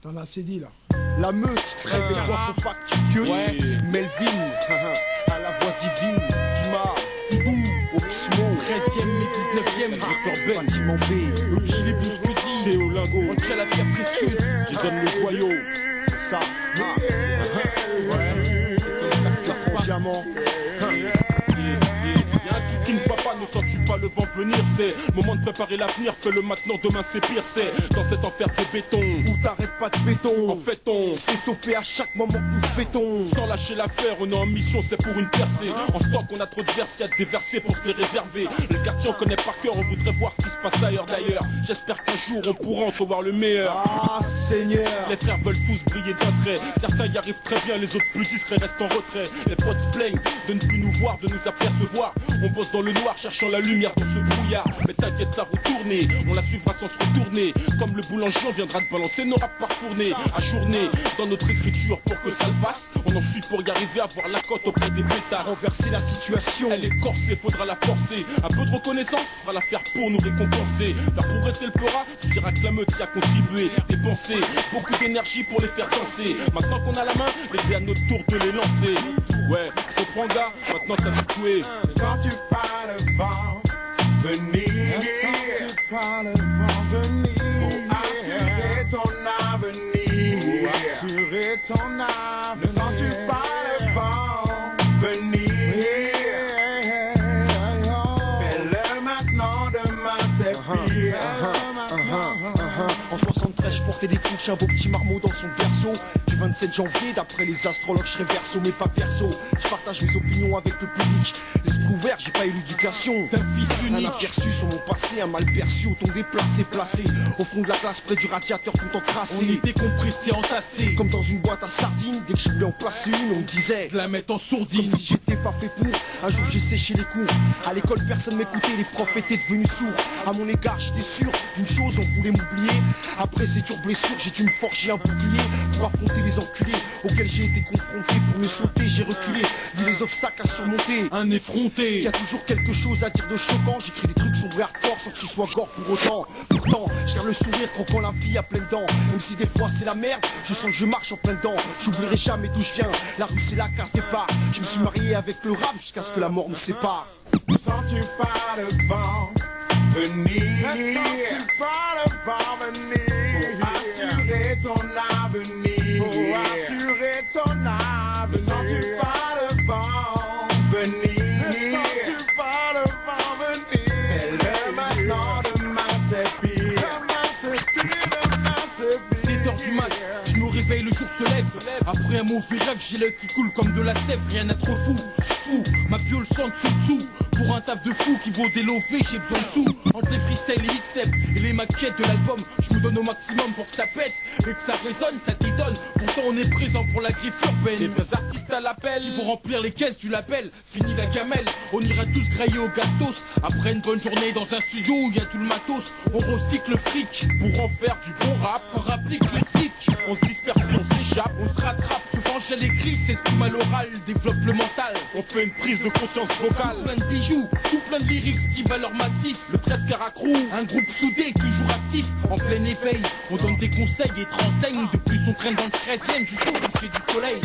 T'en as assez dit là. La meute, 13 et 3, faut pas que tu cueilles. Ouais. Melvin, à la voix divine. Kima, Ibou, Oxmo, 13e et 19e. River Ben, Bâtiment B. Euki les Bouscuti, Théo Lingo, Rancha la pierre précieuse. Jason le joyau, c'est ça. Ouais, c'est comme ça que ça se passe. Diamant. Qui ne va pas, ne sens-tu pas le vent venir? C'est moment de préparer l'avenir, fais-le maintenant, demain c'est pire. C'est dans cet enfer de béton où t'arrêtes pas de béton. En fait on se fait stopper à chaque moment que nous fêtons. Sans lâcher l'affaire, on est en mission, c'est pour une percée. En stock on a trop de versets à déverser pour se les réserver. Le quartier on connaît par cœur, on voudrait voir ce qui se passe ailleurs d'ailleurs. J'espère qu'un jour on pourra entrevoir le meilleur. Ah Seigneur. Les frères veulent tous briller d'un trait. Certains y arrivent très bien, les autres plus discrets restent en retrait. Les potes se plaignent de ne plus nous voir, de nous apercevoir. On bosse dans le noir, cherchant la lumière dans ce brouillard. Mais t'inquiète, la roue tournée, on la suivra sans se retourner. Comme le boulanger, on viendra de balancer nos raps par fournée. Ajourner dans notre écriture pour que ça le fasse. On en suit pour y arriver à voir la cote auprès des pétards. Renverser la situation, elle est corsée, faudra la forcer. Un peu de reconnaissance fera l'affaire pour nous récompenser. Faire progresser le peura, tu diras que la meute y a contribué. Dépenser beaucoup d'énergie pour les faire danser. Maintenant qu'on a la main, c'est à notre tour de les lancer. Ouais, je comprends gars, maintenant ça va tuer. Sens-tu pas le vent venir? Sens-tu pas le vent venir? Pour assurer ton avenir. Pour assurer ton avenir. Ne sens-tu pas le vent venir? Fais-le maintenant, demain c'est pire. En 73, je portais des couches, un beau petit marmot dans son berceau. Du 27 janvier, d'après les astrologues, je serais verso, mais pas perso. Je partage mes opinions avec le public. L'esprit ouvert, j'ai pas eu l'éducation d'un fils unique. Un aperçu sur mon passé, un mal perçu, au ton déplacé, placé au fond de la classe, près du radiateur, tout encrassé. On était compressé, entassé, comme dans une boîte à sardines. Dès que je voulais en placer une, on me disait de la mettre en sourdine. Comme si j'étais pas fait pour. Un jour j'ai séché les cours. À l'école, personne m'écoutait, les profs étaient devenus sourds. À mon égard, j'étais sûr d'une chose, on voulait m'oublier. Après ces dures blessures, j'ai dû me forger un bouclier pour affronter les enculés auxquels j'ai été confronté. Pour me sauter, j'ai reculé, vu les obstacles à surmonter. Un effronté, y a toujours quelque chose à dire de choquant. J'écris des trucs sombres et hardcore sans que ce soit gore pour autant. Pourtant, je garde le sourire croquant la vie à pleines dents. Même si des fois c'est la merde, je sens que je marche en plein dedans. J'oublierai jamais d'où je viens, la rue c'est la case départ. Je me suis marié avec le rap jusqu'à ce que la mort nous sépare. Ne sens-tu pas le vent venir? Ne sens-tu pas le vent venir? Pour assurer ton avenir. Pour assurer ton avenir. Ne sens-tu pas le vent venir? Ne sens-tu pas le vent venir? Fais-le maintenant, demain c'est pire. Demain c'est pire, demain c'est pire. 7h du mat, je me réveille, le jour se lève. Après un mauvais rêve, j'ai l'œil qui coule comme de la sève. Rien à trop fou, fou, ma piole sent dessous. Pour un taf de fou qui vaut des lovés, j'ai besoin de sous. Entre les freestyles, les mixtapes et les maquettes de l'album, je me donne au maximum pour que ça pète et que ça résonne, ça t'étonne. Pourtant on est présent pour la griffe urbaine. Les vrais artistes à l'appel, ils vont remplir les caisses du label. Fini la gamelle, on ira tous grailler au gastos. Après une bonne journée dans un studio où il y a tout le matos, on recycle le fric pour en faire du bon rap. On applique les flics, on se disperse et on s'échappe. On se rattrape, souvent j'ai l'écrit, s'exprime à l'oral, développe le mental. On fait une prise de conscience vocale. Plein de bijoux, tout plein de lyrics qui valent leur massif. Le 13 caracrou, un groupe soudé, toujours actif, en plein éveil. On donne des conseils et te renseigne. Depuis on traîne dans le 13e jusqu'au coucher du soleil.